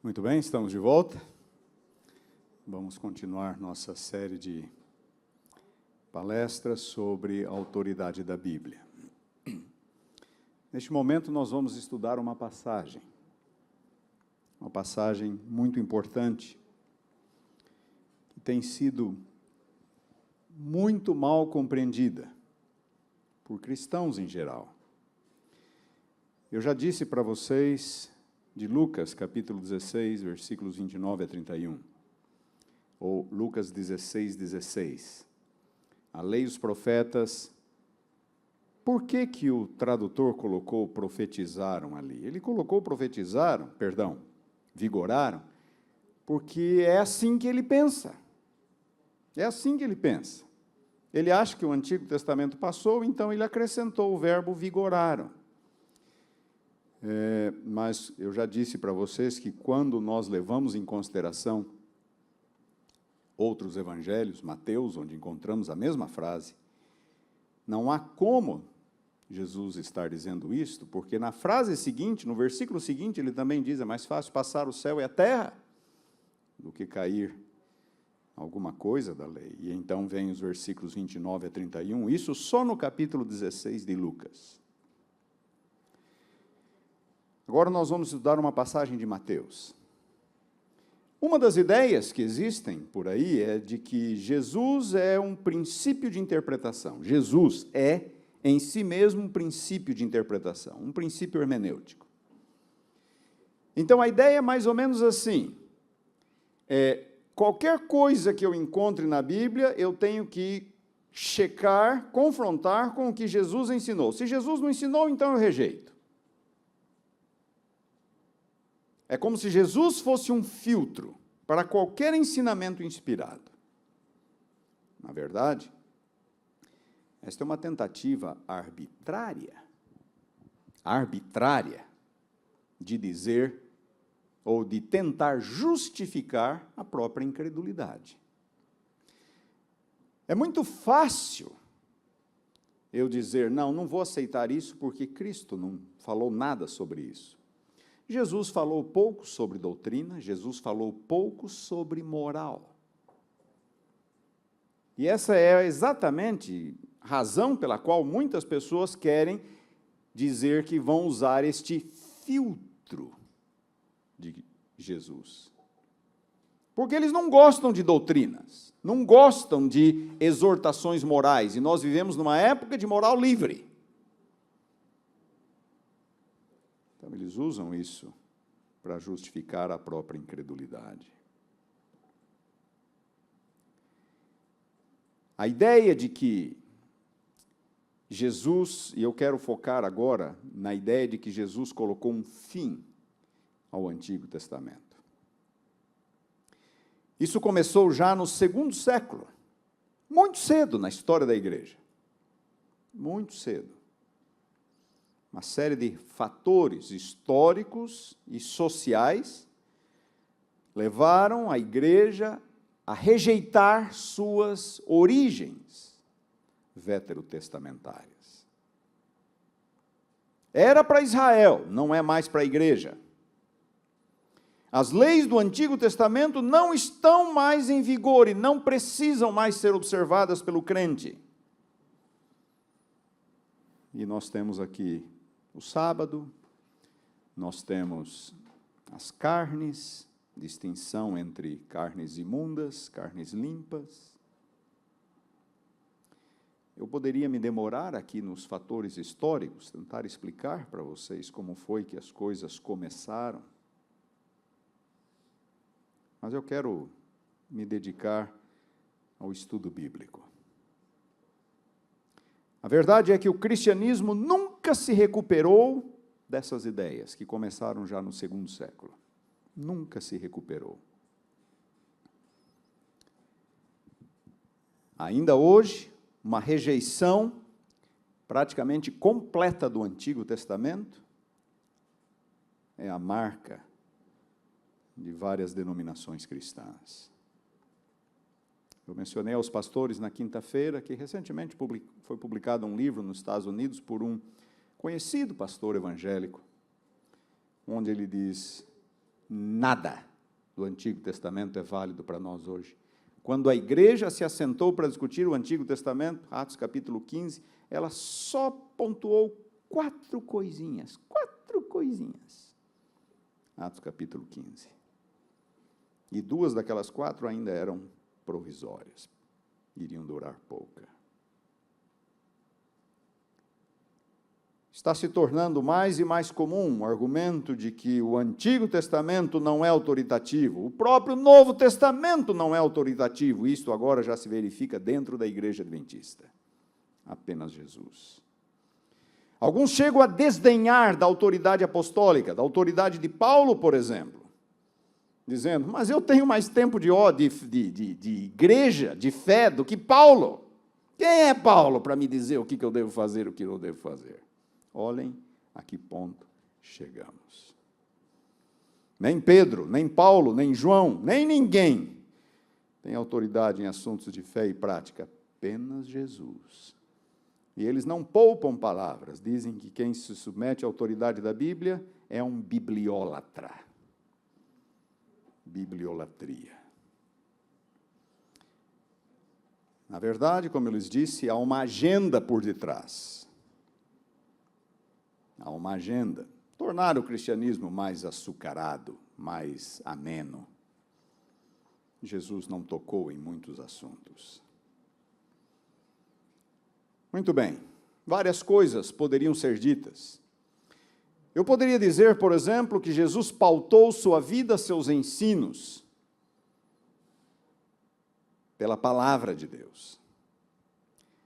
Muito bem, estamos de volta. Vamos continuar nossa série de palestras sobre a autoridade da Bíblia. Neste momento, nós vamos estudar uma passagem muito importante, que tem sido muito mal compreendida por cristãos em geral. Eu já disse para vocês de Lucas, capítulo 16, versículos 29 a 31, ou Lucas 16, 16. A lei e os profetas, por que que o tradutor colocou profetizaram ali? Ele colocou vigoraram, porque é assim que ele pensa. É assim que ele pensa. Ele acha que o Antigo Testamento passou, então ele acrescentou o verbo vigoraram. Mas eu já disse para vocês que quando nós levamos em consideração outros evangelhos, Mateus, onde encontramos a mesma frase, não há como Jesus estar dizendo isto, porque na frase seguinte, no versículo seguinte, ele também diz, é mais fácil passar o céu e a terra do que cair alguma coisa da lei. E então vem os versículos 29 a 31, isso só no capítulo 16 de Lucas. Agora nós vamos estudar uma passagem de Mateus. Uma das ideias que existem por aí é de que Jesus é um princípio de interpretação. Jesus é, em si mesmo, um princípio de interpretação, um princípio hermenêutico. Então, a ideia é mais ou menos assim. Qualquer coisa que eu encontre na Bíblia, eu tenho que checar, confrontar com o que Jesus ensinou. Se Jesus não ensinou, então eu rejeito. É como se Jesus fosse um filtro para qualquer ensinamento inspirado. Na verdade, esta é uma tentativa arbitrária, de dizer ou de tentar justificar a própria incredulidade. É muito fácil eu dizer, não vou aceitar isso porque Cristo não falou nada sobre isso. Jesus falou pouco sobre doutrina, Jesus falou pouco sobre moral. E essa é exatamente a razão pela qual muitas pessoas querem dizer que vão usar este filtro de Jesus. Porque eles não gostam de doutrinas, não gostam de exortações morais, e nós vivemos numa época de moral livre. Então, eles usam isso para justificar a própria incredulidade. A ideia de que Jesus, e eu quero focar agora na ideia de que Jesus colocou um fim ao Antigo Testamento. Isso começou já no 2º século, muito cedo na história da igreja. Muito cedo. Uma série de fatores históricos e sociais levaram a igreja a rejeitar suas origens veterotestamentárias. Era para Israel, não é mais para a igreja. As leis do Antigo Testamento não estão mais em vigor e não precisam mais ser observadas pelo crente. E nós temos aqui o sábado, nós temos as carnes, distinção entre carnes imundas, carnes limpas. Eu poderia me demorar aqui nos fatores históricos, tentar explicar para vocês como foi que as coisas começaram. Mas eu quero me dedicar ao estudo bíblico. A verdade é que o cristianismo nunca se recuperou dessas ideias que começaram já no 2º século. Nunca se recuperou. Ainda hoje, uma rejeição praticamente completa do Antigo Testamento é a marca de várias denominações cristãs. Eu mencionei aos pastores na quinta-feira que recentemente foi publicado um livro nos Estados Unidos por um conhecido pastor evangélico, onde ele diz, Nada do Antigo Testamento é válido para nós hoje. Quando a igreja se assentou para discutir o Antigo Testamento, Atos capítulo 15, ela só pontuou 4 coisinhas. Atos capítulo 15. E 2 daquelas 4 ainda eram provisórias. Iriam durar pouca. Está se tornando mais e mais comum o argumento de que o Antigo Testamento não é autoritativo, o próprio Novo Testamento não é autoritativo. Isto agora já se verifica dentro da Igreja Adventista. Apenas Jesus. Alguns chegam a desdenhar da autoridade apostólica, da autoridade de Paulo, por exemplo, dizendo, mas eu tenho mais tempo de igreja, de fé, do que Paulo. Quem é Paulo para me dizer o que eu devo fazer e o que eu não devo fazer? Olhem a que ponto chegamos. Nem Pedro, nem Paulo, nem João, nem ninguém tem autoridade em assuntos de fé e prática, apenas Jesus. E eles não poupam palavras, dizem que quem se submete à autoridade da Bíblia é um bibliólatra. Bibliolatria. Na verdade, como eu lhes disse, há uma agenda por detrás. Há uma agenda. Tornar o cristianismo mais açucarado, mais ameno. Jesus não tocou em muitos assuntos. Muito bem, várias coisas poderiam ser ditas. Eu poderia dizer, por exemplo, que Jesus pautou sua vida, seus ensinos, pela palavra de Deus.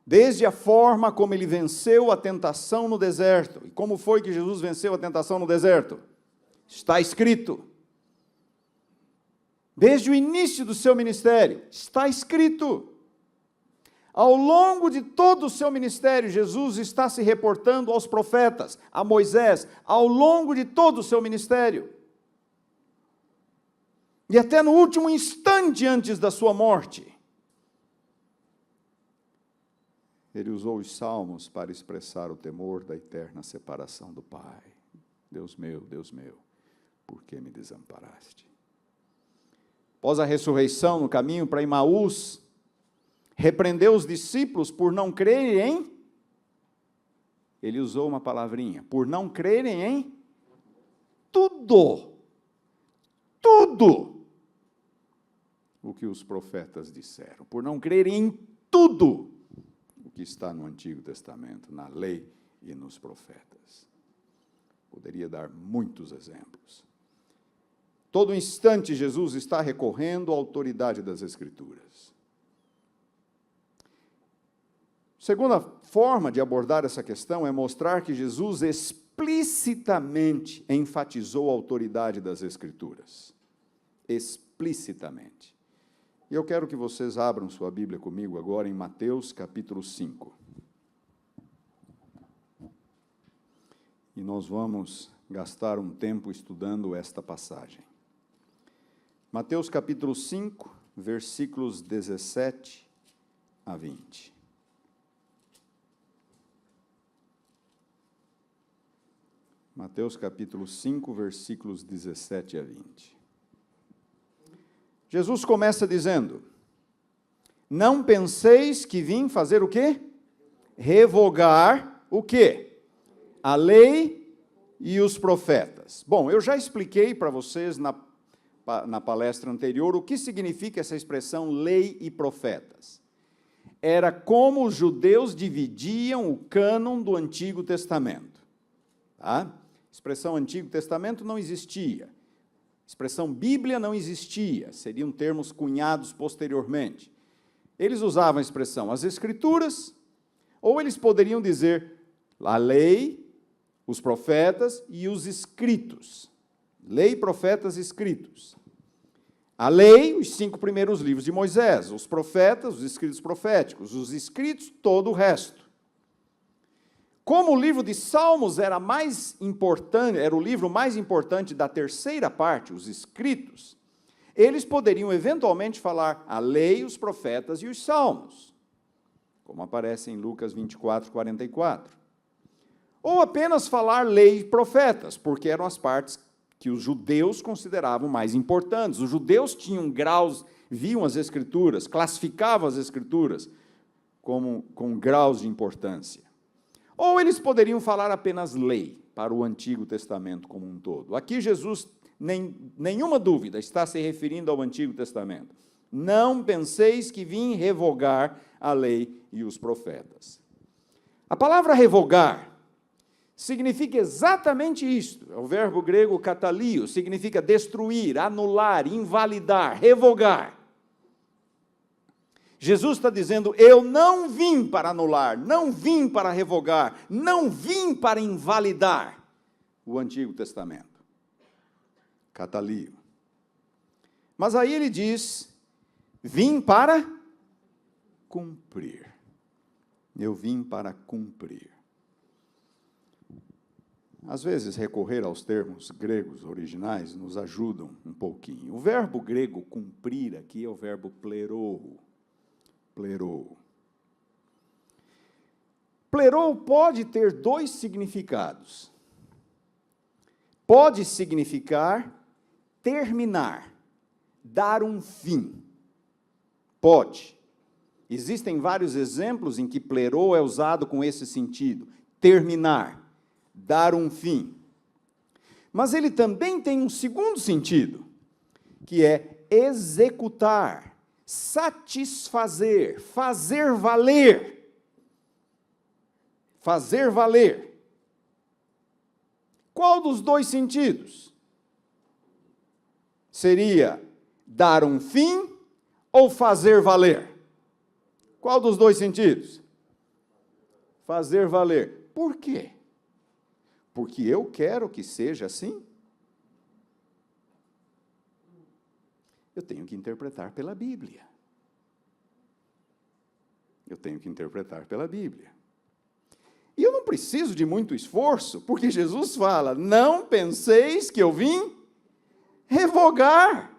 Desde a forma como ele venceu a tentação no deserto. E como foi que Jesus venceu a tentação no deserto? Está escrito. Desde o início do seu ministério, está escrito. Ao longo de todo o seu ministério, Jesus está se reportando aos profetas, a Moisés, ao longo de todo o seu ministério. E até no último instante antes da sua morte, ele usou os salmos para expressar o temor da eterna separação do Pai. Deus meu, por que me desamparaste? Após a ressurreição, no caminho para Emaús, repreendeu os discípulos por não crerem em... Ele usou uma palavrinha, por não crerem em tudo o que os profetas disseram, por não crerem em tudo o que está no Antigo Testamento, na lei e nos profetas. Poderia dar muitos exemplos. Todo instante Jesus está recorrendo à autoridade das Escrituras. Segunda forma de abordar essa questão é mostrar que Jesus explicitamente enfatizou a autoridade das Escrituras. Explicitamente. E eu quero que vocês abram sua Bíblia comigo agora em Mateus capítulo 5. E nós vamos gastar um tempo estudando esta passagem. Mateus capítulo 5, versículos 17 a 20. Mateus capítulo 5, versículos 17 a 20. Jesus começa dizendo, não penseis que vim fazer o quê? Revogar o quê? A lei e os profetas. Bom, eu já expliquei para vocês na palestra anterior o que significa essa expressão lei e profetas. Era como os judeus dividiam o cânon do Antigo Testamento. Tá? A expressão Antigo Testamento não existia. A expressão Bíblia não existia. Seriam termos cunhados posteriormente. Eles usavam a expressão as Escrituras, ou eles poderiam dizer a lei, os profetas e os escritos. Lei, profetas, escritos. A lei, os 5 primeiros livros de Moisés, os profetas, os escritos proféticos, os escritos, todo o resto. Como o livro de Salmos era mais importante, era o livro mais importante da terceira parte, os escritos, eles poderiam eventualmente falar a lei, os profetas e os salmos, como aparece em Lucas 24, 44. Ou apenas falar lei e profetas, porque eram as partes que os judeus consideravam mais importantes. Os judeus tinham graus, viam as Escrituras, classificavam as Escrituras com graus de importância. Ou eles poderiam falar apenas lei para o Antigo Testamento como um todo. Aqui Jesus, nenhuma dúvida, está se referindo ao Antigo Testamento. Não penseis que vim revogar a lei e os profetas. A palavra revogar significa exatamente isto. É o verbo grego katalio, significa destruir, anular, invalidar, revogar. Jesus está dizendo, eu não vim para anular, não vim para revogar, não vim para invalidar o Antigo Testamento. Katalio. Mas aí ele diz, vim para cumprir. Eu vim para cumprir. Às vezes, recorrer aos termos gregos originais nos ajudam um pouquinho. O verbo grego cumprir aqui é o verbo plerou. Plerou. Plerou pode ter dois significados. Pode significar terminar, dar um fim. Pode. Existem vários exemplos em que plerou é usado com esse sentido. Terminar, dar um fim. Mas ele também tem um segundo sentido, que é executar, satisfazer, fazer valer. Fazer valer. Qual dos dois sentidos? Seria dar um fim ou fazer valer? Qual dos dois sentidos? Fazer valer. Por quê? Porque eu quero que seja assim? Eu tenho que interpretar pela Bíblia. Eu tenho que interpretar pela Bíblia. E eu não preciso de muito esforço, porque Jesus fala, não penseis que eu vim revogar.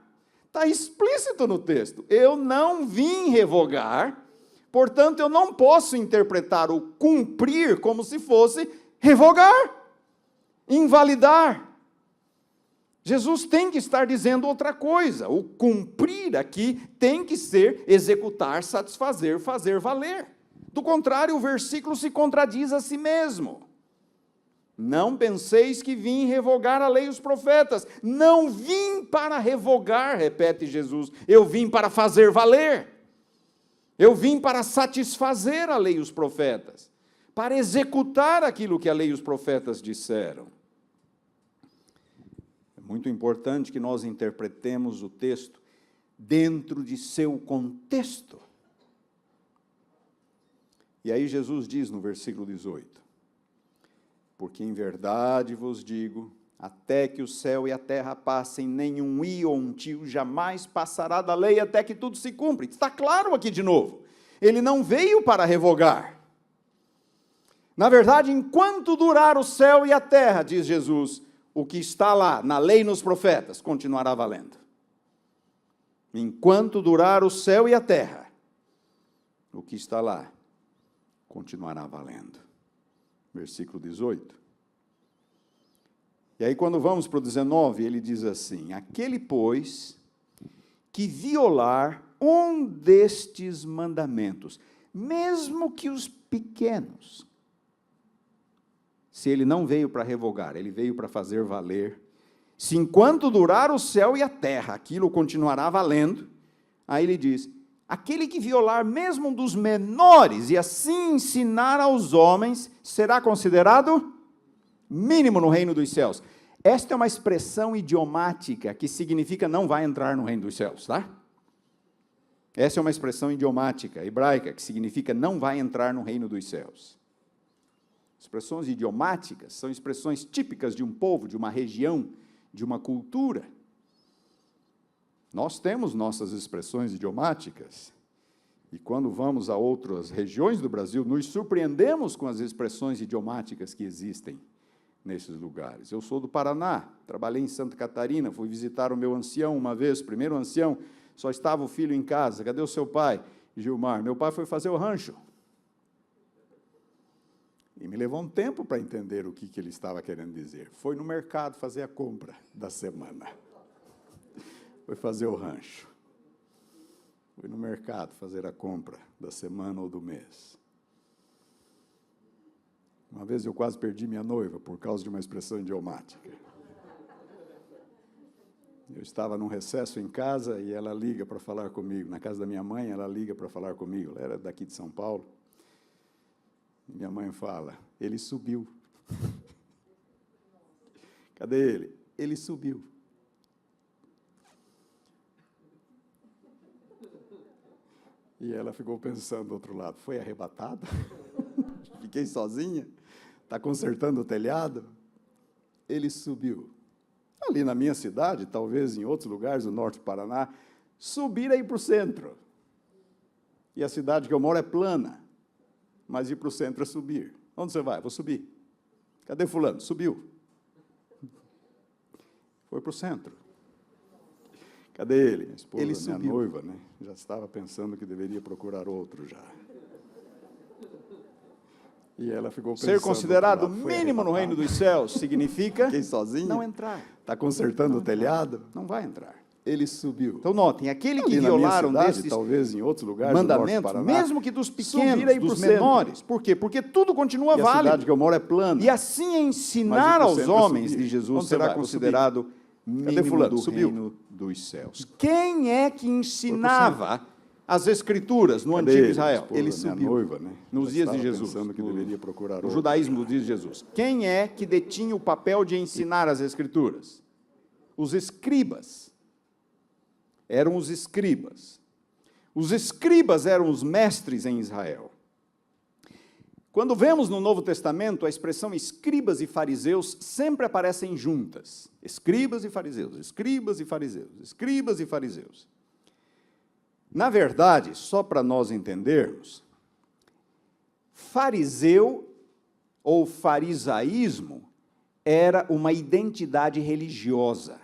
Está explícito no texto. Eu não vim revogar, portanto, eu não posso interpretar o cumprir como se fosse revogar, invalidar. Jesus tem que estar dizendo outra coisa. O cumprir aqui tem que ser executar, satisfazer, fazer valer. Do contrário, o versículo se contradiz a si mesmo. Não penseis que vim revogar a lei e os profetas. Não vim para revogar, repete Jesus. Eu vim para fazer valer. Eu vim para satisfazer a lei e os profetas. Para executar aquilo que a lei e os profetas disseram. É muito importante que nós interpretemos o texto dentro de seu contexto. E aí Jesus diz no versículo 18, porque em verdade vos digo, até que o céu e a terra passem, nenhum i ou um tio jamais passará da lei até que tudo se cumpra. Está claro aqui de novo, ele não veio para revogar. Na verdade, enquanto durar o céu e a terra, diz Jesus, o que está lá, na lei e nos profetas, continuará valendo. Enquanto durar o céu e a terra, o que está lá, continuará valendo. Versículo 18. E aí, quando vamos para o 19, ele diz assim, aquele, pois, que violar um destes mandamentos, mesmo que os pequenos, se ele não veio para revogar, ele veio para fazer valer, se enquanto durar o céu e a terra, aquilo continuará valendo, aí ele diz, aquele que violar mesmo um dos menores e assim ensinar aos homens, será considerado mínimo no reino dos céus. Esta é uma expressão idiomática que significa não vai entrar no reino dos céus, tá? Essa é uma expressão idiomática, hebraica, que significa não vai entrar no reino dos céus. Expressões idiomáticas são expressões típicas de um povo, de uma região, de uma cultura. Nós temos nossas expressões idiomáticas, e quando vamos a outras regiões do Brasil, nos surpreendemos com as expressões idiomáticas que existem nesses lugares. Eu sou do Paraná, trabalhei em Santa Catarina, fui visitar o meu ancião uma vez, primeiro ancião, só estava o filho em casa. Cadê o seu pai? Gilmar. Meu pai foi fazer o rancho. E me levou um tempo para entender o que ele estava querendo dizer. Foi no mercado fazer a compra da semana. Foi fazer o rancho. Foi no mercado fazer a compra da semana ou do mês. Uma vez eu quase perdi minha noiva por causa de uma expressão idiomática. Eu estava num recesso em casa e ela liga para falar comigo. Na casa da minha mãe, ela liga para falar comigo. Ela era daqui de São Paulo. Minha mãe fala, ele subiu. Cadê ele? Ele subiu. E ela ficou pensando do outro lado, foi arrebatada? Fiquei sozinha? Está consertando o telhado? Ele subiu. Ali na minha cidade, talvez em outros lugares do norte do Paraná, subir é ir para o centro. E a cidade que eu moro é plana. Mas ir para o centro é subir. Onde você vai? Vou subir. Cadê fulano? Subiu. Foi para o centro. Cadê ele? Minha esposa, Ele minha subiu. noiva, né? Já estava pensando que deveria procurar outro já. E ela ficou pensando... Ser considerado foi mínimo no reino arrebatado. dos céus significa Fiquei sozinho? não entrar. Está consertando o telhado? Não vai entrar. Ele subiu. Então, notem, aquele que Ali na minha violaram cidade, desses talvez em outros lugares do norte do mandamentos, Paraná, mesmo que dos subir pequenos, aí pro dos centro. menores. Por quê? Porque tudo continua E a cidade válido. que eu moro é plana. E assim Mas ir ensinar pro aos centro é homens subir. de Jesus Onde você será vai? Vou considerado Cadê mínimo fulano? do Subiu. reino dos céus. Subiu. Quem é que ensinava as Escrituras no Cadê Antigo ele? Israel? Esposa, Ele minha subiu. noiva, né? Nos Já dias de estava Jesus. pensando que deveria procurar No outro judaísmo já. dos dias de Jesus. Quem é que detinha o papel de ensinar as Escrituras? Os escribas. Eram os escribas. Os escribas eram os mestres em Israel. Quando vemos no Novo Testamento, a expressão escribas e fariseus sempre aparecem juntas. Escribas e fariseus, escribas e fariseus, escribas e fariseus. Na verdade, só para nós entendermos, fariseu ou farisaísmo era uma identidade religiosa.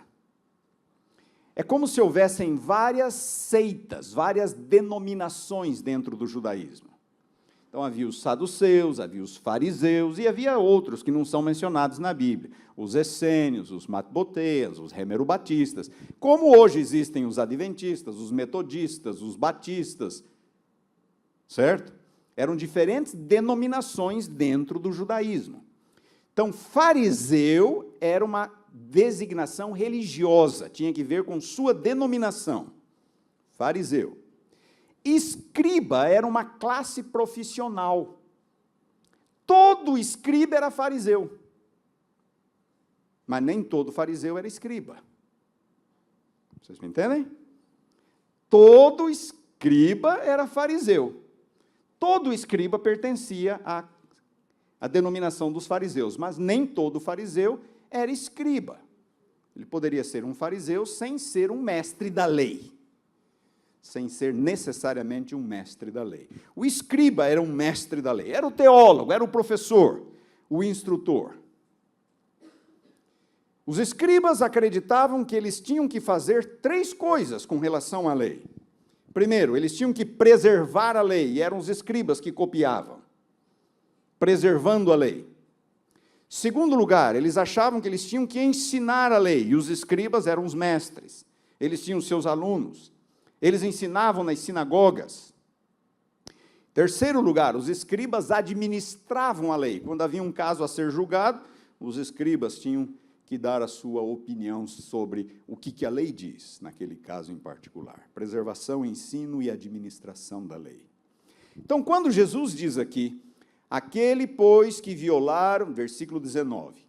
É como se houvessem várias seitas, várias denominações dentro do judaísmo. Então havia os saduceus, havia os fariseus e havia outros que não são mencionados na Bíblia. Os essênios, os matboteias, os remerobatistas. Como hoje existem os adventistas, os metodistas, os batistas, certo? Eram diferentes denominações dentro do judaísmo. Então, fariseu era uma designação religiosa, tinha que ver com sua denominação. Fariseu. Escriba era uma classe profissional. Todo escriba era fariseu. Mas nem todo fariseu era escriba. Vocês me entendem? Todo escriba era fariseu. Todo escriba pertencia à denominação dos fariseus, mas nem todo fariseu era escriba. Ele poderia ser um fariseu sem ser um mestre da lei. Sem ser necessariamente um mestre da lei. O escriba era um mestre da lei, era o teólogo, era o professor, o instrutor. Os escribas acreditavam que eles tinham que fazer 3 coisas com relação à lei. Primeiro, eles tinham que preservar a lei, e eram os escribas que copiavam, preservando a lei. Segundo lugar, eles achavam que eles tinham que ensinar a lei, e os escribas eram os mestres. Eles tinham seus alunos. Eles ensinavam nas sinagogas. Terceiro lugar, os escribas administravam a lei. Quando havia um caso a ser julgado, os escribas tinham que dar a sua opinião sobre o que a lei diz, naquele caso em particular. Preservação, ensino e administração da lei. Então, quando Jesus diz aqui, aquele, pois, que violaram, versículo 19,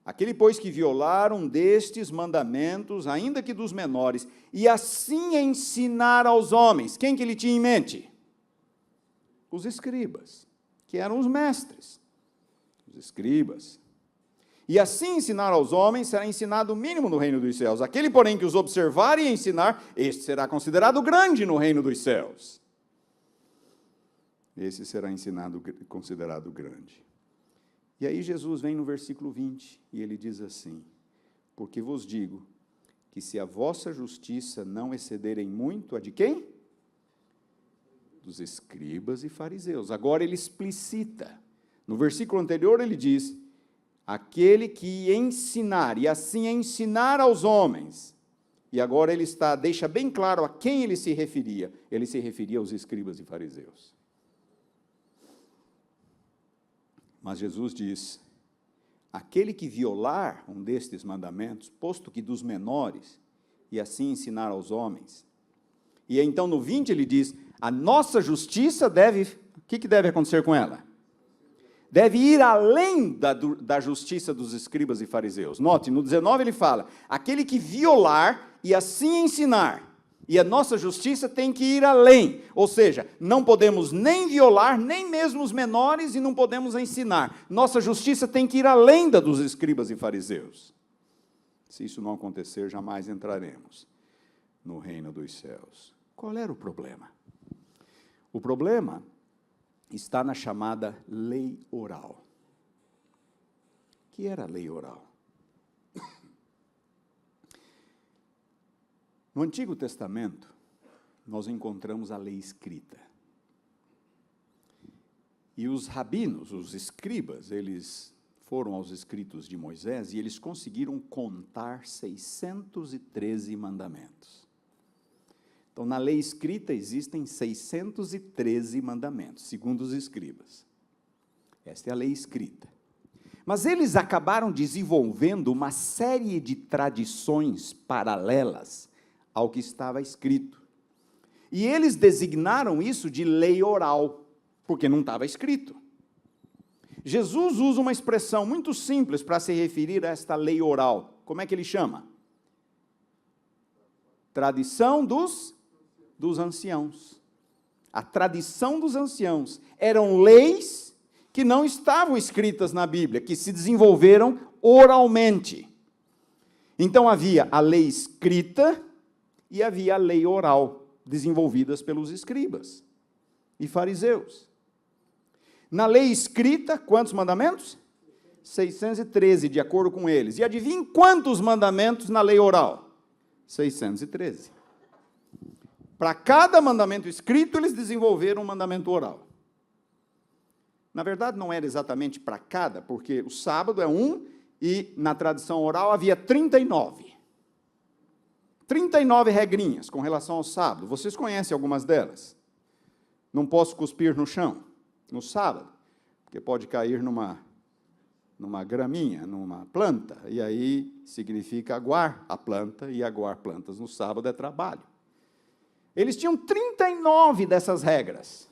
aquele, pois, que violaram destes mandamentos, ainda que dos menores, e assim ensinar aos homens. Quem que ele tinha em mente? Os escribas, que eram os mestres. Os escribas. E assim ensinar aos homens será ensinado o mínimo no reino dos céus. Aquele, porém, que os observar e ensinar, este será considerado grande no reino dos céus. Esse será considerado grande. E aí Jesus vem no versículo 20, e ele diz assim, porque vos digo, que se a vossa justiça não excederem muito a de quem? Dos escribas e fariseus. Agora ele explicita, No versículo anterior ele diz, aquele que ensinar, e assim ensinar aos homens. E agora ele deixa bem claro a quem ele se referia. Ele se referia aos escribas e fariseus. Mas Jesus diz, aquele que violar um destes mandamentos, posto que dos menores, e assim ensinar aos homens. E então no 20 ele diz, a nossa justiça deve, o que deve acontecer com ela? Deve ir além da justiça dos escribas e fariseus. Note, no 19 ele fala, aquele que violar e assim ensinar, e a nossa justiça tem que ir além, ou seja, não podemos nem violar, nem mesmo os menores, e não podemos ensinar. Nossa justiça tem que ir além da dos escribas e fariseus. Se isso não acontecer, jamais entraremos no reino dos céus. Qual era o problema? O problema está na chamada lei oral. O que era a lei oral? No Antigo Testamento, nós encontramos a lei escrita. E os rabinos, os escribas, eles foram aos escritos de Moisés e eles conseguiram contar 613 mandamentos. Então, na lei escrita existem 613 mandamentos, segundo os escribas. Esta é a lei escrita. Mas eles acabaram desenvolvendo uma série de tradições paralelas ao que estava escrito. E eles designaram isso de lei oral, porque não estava escrito. Jesus usa uma expressão muito simples para se referir a esta lei oral. Como é que ele chama? Tradição dos anciãos. A tradição dos anciãos. Eram leis que não estavam escritas na Bíblia, que se desenvolveram oralmente. Então havia a lei escrita e havia a lei oral, desenvolvidas pelos escribas e fariseus. Na lei escrita, quantos mandamentos? 613, de acordo com eles. E adivinhem quantos mandamentos na lei oral? 613. Para cada mandamento escrito, eles desenvolveram um mandamento oral. Na verdade, não era exatamente para cada, porque o sábado é um, e na tradição oral havia 39. 39 regrinhas com relação ao sábado. Vocês conhecem algumas delas? Não posso cuspir no chão, no sábado, porque pode cair numa graminha, numa planta, e aí significa aguar a planta, e aguar plantas no sábado é trabalho. Eles tinham 39 dessas regras,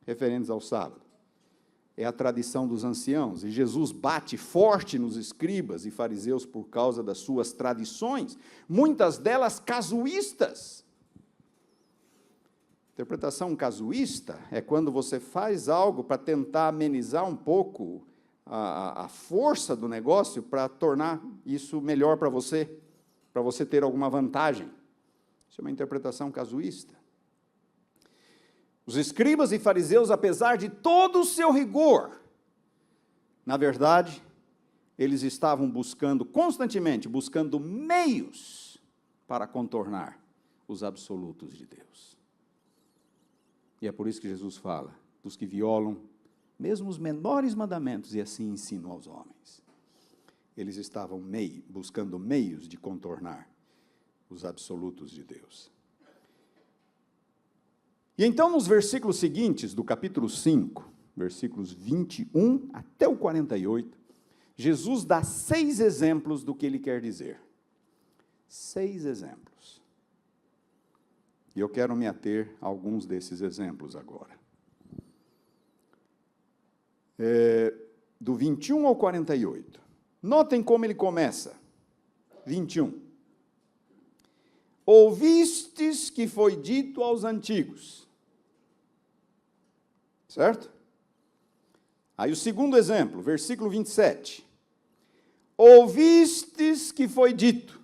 referentes ao sábado. É a tradição dos anciãos, e Jesus bate forte nos escribas e fariseus por causa das suas tradições, muitas delas casuístas. Interpretação casuísta é quando você faz algo para tentar amenizar um pouco a força do negócio, para tornar isso melhor para você ter alguma vantagem. Isso é uma interpretação casuísta. Os escribas e fariseus, apesar de todo o seu rigor, na verdade, eles estavam constantemente buscando meios para contornar os absolutos de Deus. E é por isso que Jesus fala, dos que violam mesmo os menores mandamentos e assim ensinam aos homens. Eles estavam buscando meios de contornar os absolutos de Deus. E então, nos versículos seguintes do capítulo 5, versículos 21 até o 48, Jesus dá 6 exemplos do que ele quer dizer. 6 exemplos. E eu quero me ater a alguns desses exemplos agora. Do 21 ao 48. Notem como ele começa. 21. Ouvistes que foi dito aos antigos. Certo? Aí o segundo exemplo, versículo 27. Ouvistes que foi dito.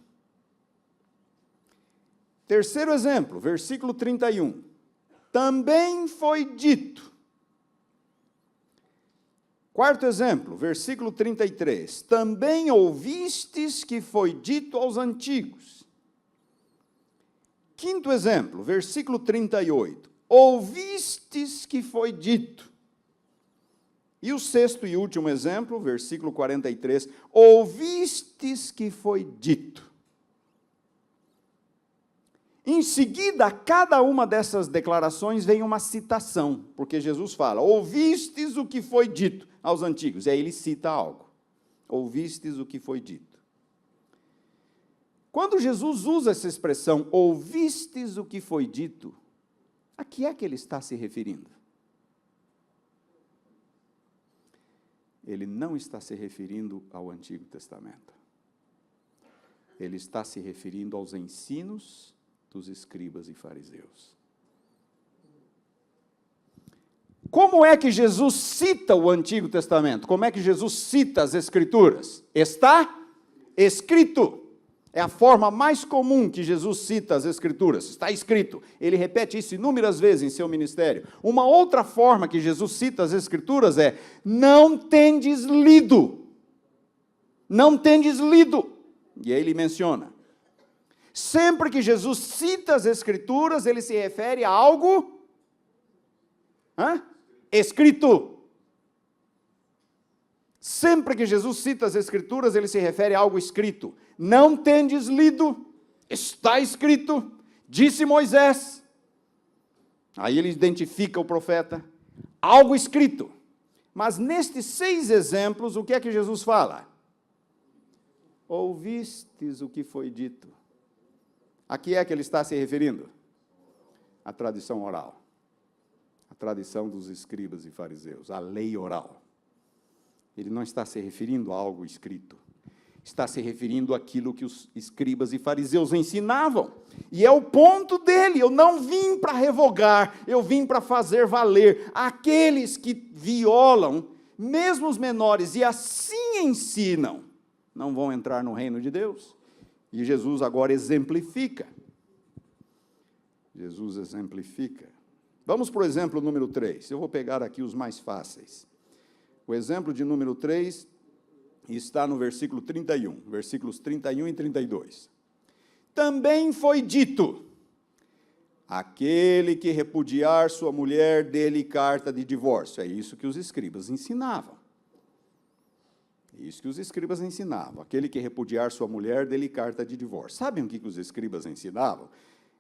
Terceiro exemplo, versículo 31. Também foi dito. Quarto exemplo, versículo 33. Também ouvistes que foi dito aos antigos. Quinto exemplo, versículo 38. Ouvistes que foi dito. E o sexto e último exemplo, versículo 43, ouvistes que foi dito. Em seguida, a cada uma dessas declarações vem uma citação, porque Jesus fala, ouvistes o que foi dito aos antigos, e aí ele cita algo. Ouvistes o que foi dito. Quando Jesus usa essa expressão, ouvistes o que foi dito, a que é que ele está se referindo? Ele não está se referindo ao Antigo Testamento. Ele está se referindo aos ensinos dos escribas e fariseus. Como é que Jesus cita o Antigo Testamento? Como é que Jesus cita as Escrituras? Está escrito. É a forma mais comum que Jesus cita as Escrituras. Está escrito. Ele repete isso inúmeras vezes em seu ministério. Uma outra forma que Jesus cita as Escrituras é: não tendes lido. Não tendes lido. E aí ele menciona. Sempre que Jesus cita as Escrituras, ele se refere a algo escrito. Sempre que Jesus cita as Escrituras, ele se refere a algo escrito. Não tendes lido, está escrito, disse Moisés. Aí ele identifica o profeta, algo escrito. Mas nestes 6 exemplos, o que é que Jesus fala? Ouvistes o que foi dito. A que é que ele está se referindo? A tradição oral. A tradição dos escribas e fariseus, a lei oral. Ele não está se referindo a algo escrito. Está se referindo àquilo que os escribas e fariseus ensinavam. E é o ponto dele. Eu não vim para revogar, eu vim para fazer valer. Aqueles que violam, mesmo os menores, e assim ensinam, não vão entrar no reino de Deus. E Jesus agora exemplifica. Jesus exemplifica. Vamos para o exemplo número 3. Eu vou pegar aqui os mais fáceis. O exemplo de número 3 está no versículo 31, versículos 31 e 32. Também foi dito, aquele que repudiar sua mulher, dê-lhe carta de divórcio. É isso que os escribas ensinavam. Isso que os escribas ensinavam. Aquele que repudiar sua mulher, dê-lhe carta de divórcio. Sabem o que os escribas ensinavam?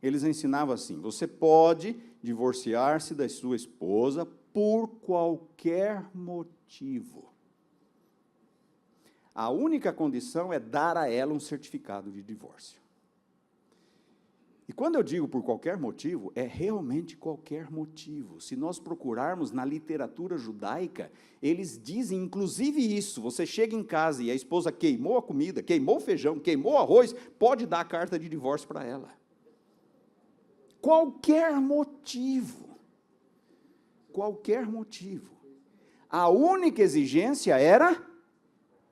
Eles ensinavam assim, você pode divorciar-se da sua esposa por qualquer motivo. A única condição é dar a ela um certificado de divórcio. E quando eu digo por qualquer motivo, é realmente qualquer motivo. Se nós procurarmos na literatura judaica, eles dizem inclusive isso. Você chega em casa e a esposa queimou a comida, queimou o feijão, queimou o arroz, pode dar a carta de divórcio para ela. Qualquer motivo. Qualquer motivo. A única exigência era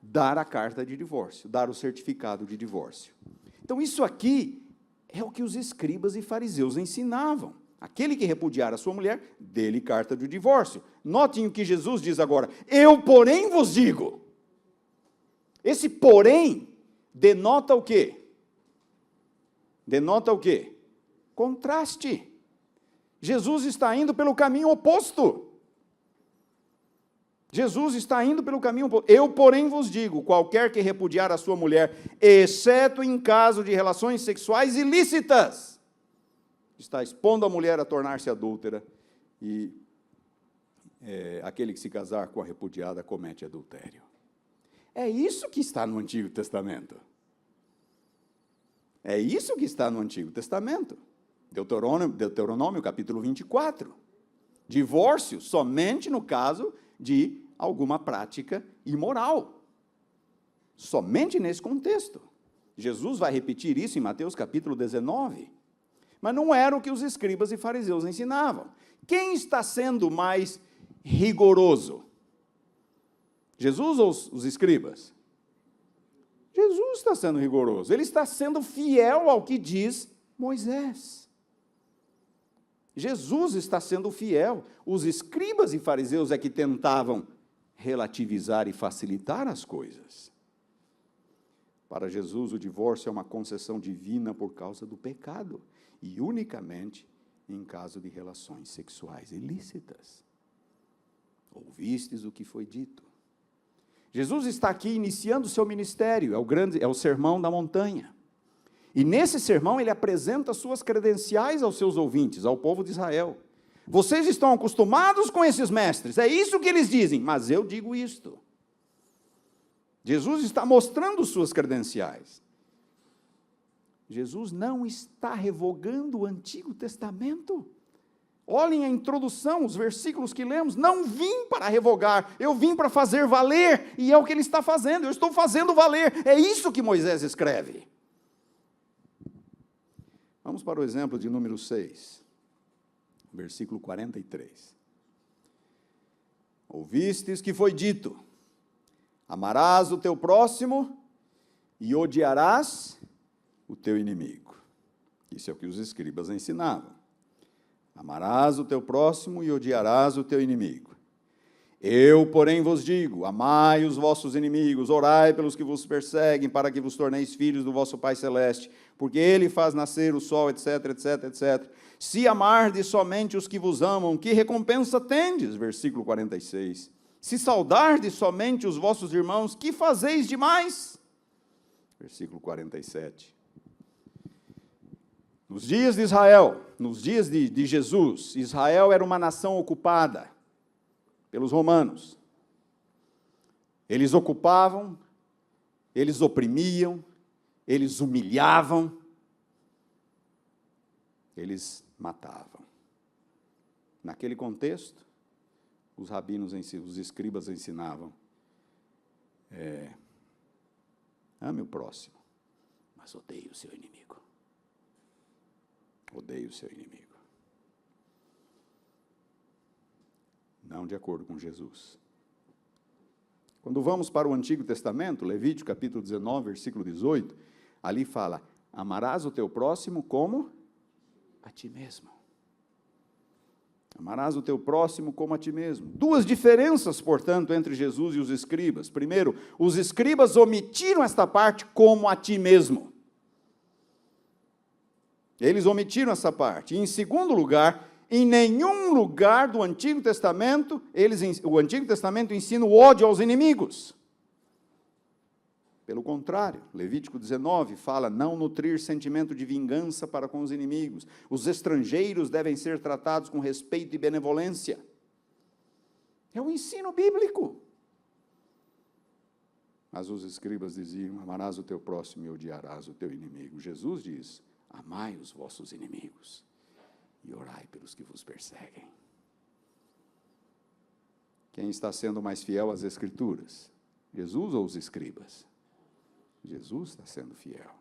dar a carta de divórcio, dar o certificado de divórcio. Então, isso aqui é o que os escribas e fariseus ensinavam. Aquele que repudiar a sua mulher, dê-lhe carta de divórcio. Notem o que Jesus diz agora. Eu, porém, vos digo. Esse porém denota o quê? Denota o quê? Contraste. Jesus está indo pelo caminho oposto. Jesus está indo pelo caminho oposto. Eu, porém, vos digo, qualquer que repudiar a sua mulher, exceto em caso de relações sexuais ilícitas, está expondo a mulher a tornar-se adúltera, e aquele que se casar com a repudiada comete adultério. É isso que está no Antigo Testamento. É isso que está no Antigo Testamento. Deuteronômio capítulo 24. Divórcio somente no caso de alguma prática imoral. Somente nesse contexto. Jesus vai repetir isso em Mateus capítulo 19. Mas não era o que os escribas e fariseus ensinavam. Quem está sendo mais rigoroso? Jesus ou os escribas? Jesus está sendo rigoroso. Ele está sendo fiel ao que diz Moisés. Jesus está sendo fiel. Os escribas e fariseus é que tentavam relativizar e facilitar as coisas. Para Jesus, o divórcio é uma concessão divina por causa do pecado, e unicamente em caso de relações sexuais ilícitas. Ouvistes o que foi dito. Jesus está aqui iniciando o seu ministério, é o sermão da montanha. E nesse sermão ele apresenta suas credenciais aos seus ouvintes, ao povo de Israel. Vocês estão acostumados com esses mestres, é isso que eles dizem, mas eu digo isto. Jesus está mostrando suas credenciais. Jesus não está revogando o Antigo Testamento. Olhem a introdução, os versículos que lemos. Não vim para revogar, eu vim para fazer valer, e é o que ele está fazendo, eu estou fazendo valer. É isso que Moisés escreve. Vamos para o exemplo de número 6, versículo 43. Ouvistes que foi dito: amarás o teu próximo e odiarás o teu inimigo. Isso é o que os escribas ensinavam. Amarás o teu próximo e odiarás o teu inimigo. Eu, porém, vos digo: amai os vossos inimigos, orai pelos que vos perseguem, para que vos torneis filhos do vosso Pai Celeste, porque Ele faz nascer o sol, etc, etc, etc. Se amardes somente os que vos amam, que recompensa tendes? Versículo 46. Se saudardes somente os vossos irmãos, que fazeis demais? Versículo 47. Nos dias de Israel, nos dias de Jesus, Israel era uma nação ocupada pelos romanos. Eles ocupavam, eles oprimiam, eles humilhavam, eles matavam. Naquele contexto, os rabinos, os escribas ensinavam: ame o próximo, mas odeie o seu inimigo. Odeie o seu inimigo. Não de acordo com Jesus. Quando vamos para o Antigo Testamento, Levítico capítulo 19, versículo 18, ali fala: amarás o teu próximo como a ti mesmo. Amarás o teu próximo como a ti mesmo. Duas diferenças, portanto, entre Jesus e os escribas. Primeiro, os escribas omitiram esta parte, como a ti mesmo. Eles omitiram essa parte. E, em segundo lugar, em nenhum lugar do Antigo Testamento, o Antigo Testamento ensina o ódio aos inimigos. Pelo contrário, Levítico 19 fala: não nutrir sentimento de vingança para com os inimigos. Os estrangeiros devem ser tratados com respeito e benevolência. É o ensino bíblico. Mas os escribas diziam: amarás o teu próximo e odiarás o teu inimigo. Jesus diz: amai os vossos inimigos e orai pelos que vos perseguem. Quem está sendo mais fiel às Escrituras? Jesus ou os escribas? Jesus está sendo fiel.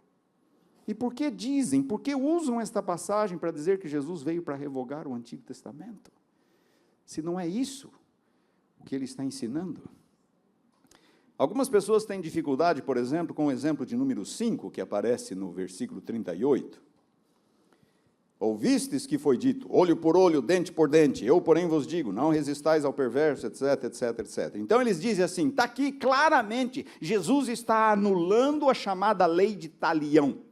E por que dizem, por que usam esta passagem para dizer que Jesus veio para revogar o Antigo Testamento? Se não é isso o que ele está ensinando. Algumas pessoas têm dificuldade, por exemplo, com o exemplo de número 5, que aparece no versículo 38. Ouvistes que foi dito: olho por olho, dente por dente. Eu, porém, vos digo: não resistais ao perverso, etc, etc, etc. Então, eles dizem assim, está aqui claramente, Jesus está anulando a chamada lei de talião.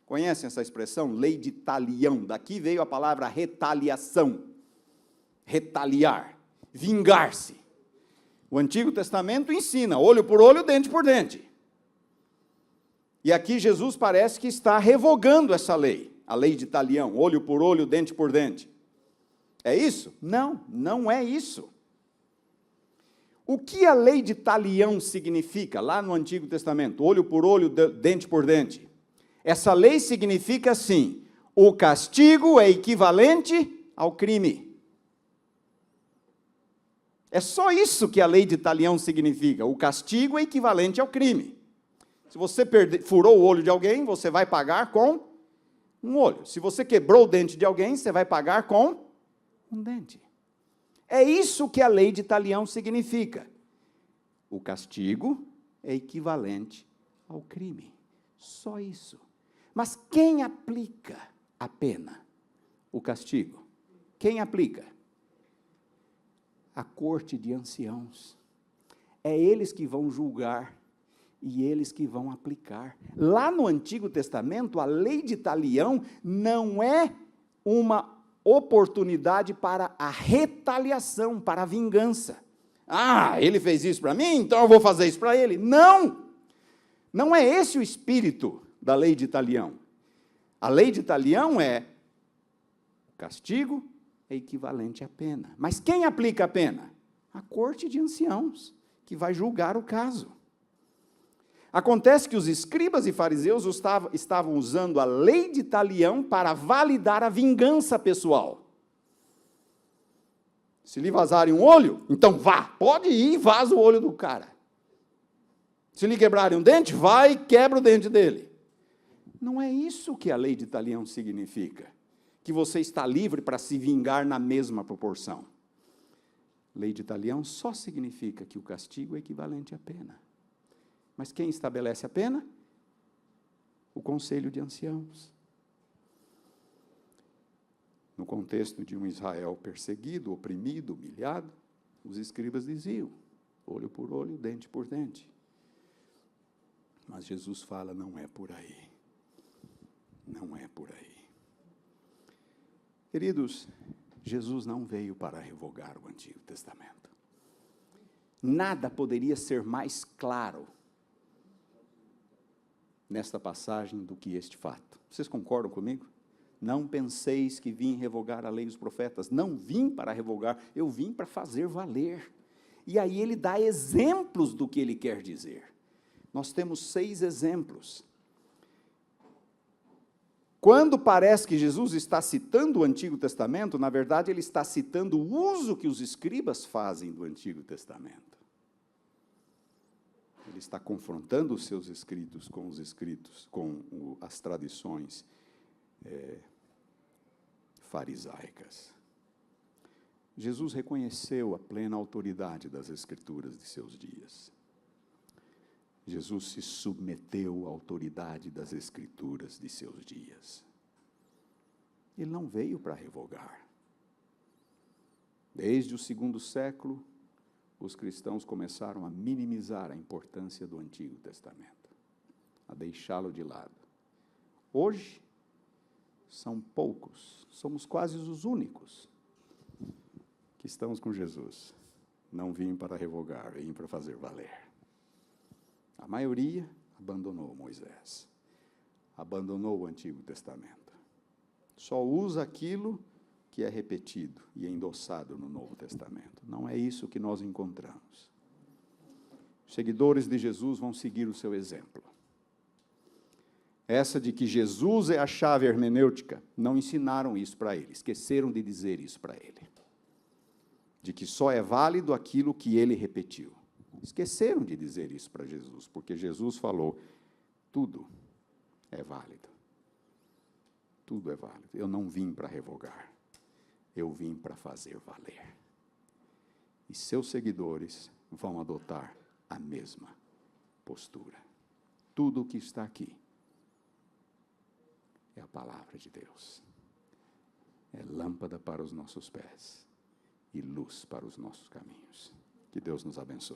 Conhecem essa expressão? Lei de talião. Daqui veio a palavra retaliação. Retaliar. Vingar-se. O Antigo Testamento ensina: olho por olho, dente por dente. E aqui Jesus parece que está revogando essa lei. A lei de talião, olho por olho, dente por dente. É isso? Não, não é isso. O que a lei de talião significa lá no Antigo Testamento? Olho por olho, dente por dente. Essa lei significa assim: o castigo é equivalente ao crime. É só isso que a lei de talião significa: o castigo é equivalente ao crime. Se você furou o olho de alguém, você vai pagar com um olho. Se você quebrou o dente de alguém, você vai pagar com um dente. É isso que a lei de talião significa. O castigo é equivalente ao crime. Só isso. Mas quem aplica a pena? O castigo. Quem aplica? A corte de anciãos. É eles que vão julgar e eles que vão aplicar. Lá no Antigo Testamento, a lei de talião não é uma oportunidade para a retaliação, para a vingança. Ah, ele fez isso para mim, então eu vou fazer isso para ele. Não! Não é esse o espírito da lei de Talião. A lei de Talião é castigo é equivalente à pena. Mas quem aplica a pena? A corte de anciãos, que vai julgar o caso. Acontece que os escribas e fariseus estavam usando a lei de Talião para validar a vingança pessoal. Se lhe vazarem um olho, então vá, pode ir e vaza o olho do cara. Se lhe quebrarem um dente, vai e quebra o dente dele. Não é isso que a lei de Talião significa, que você está livre para se vingar na mesma proporção. Lei de Talião só significa que o castigo é equivalente à pena. Mas quem estabelece a pena? O conselho de anciãos. No contexto de um Israel perseguido, oprimido, humilhado, os escribas diziam, olho por olho, dente por dente. Mas Jesus fala, não é por aí. Não é por aí. Queridos, Jesus não veio para revogar o Antigo Testamento. Nada poderia ser mais claro nesta passagem do que este fato. Vocês concordam comigo? Não penseis que vim revogar a lei dos profetas. Não vim para revogar, eu vim para fazer valer. E aí ele dá exemplos do que ele quer dizer. Nós temos 6 exemplos. Quando parece que Jesus está citando o Antigo Testamento, na verdade ele está citando o uso que os escribas fazem do Antigo Testamento. Ele está confrontando os seus escritos, com as tradições farisaicas. Jesus reconheceu a plena autoridade das Escrituras de seus dias. Jesus se submeteu à autoridade das Escrituras de seus dias. Ele não veio para revogar. Desde o 2º século, os cristãos começaram a minimizar a importância do Antigo Testamento, a deixá-lo de lado. Hoje, são poucos, somos quase os únicos que estamos com Jesus. Não vim para revogar, vim para fazer valer. A maioria abandonou Moisés, abandonou o Antigo Testamento. Só usa aquilo que é repetido e endossado no Novo Testamento. Não é isso que nós encontramos. Os seguidores de Jesus vão seguir o seu exemplo. Essa de que Jesus é a chave hermenêutica, não ensinaram isso para ele, esqueceram de dizer isso para ele. De que só é válido aquilo que ele repetiu. Esqueceram de dizer isso para Jesus, porque Jesus falou, tudo é válido. Tudo é válido. Eu não vim para revogar, eu vim para fazer valer. E seus seguidores vão adotar a mesma postura. Tudo o que está aqui é a palavra de Deus. É lâmpada para os nossos pés e luz para os nossos caminhos. Que Deus nos abençoe.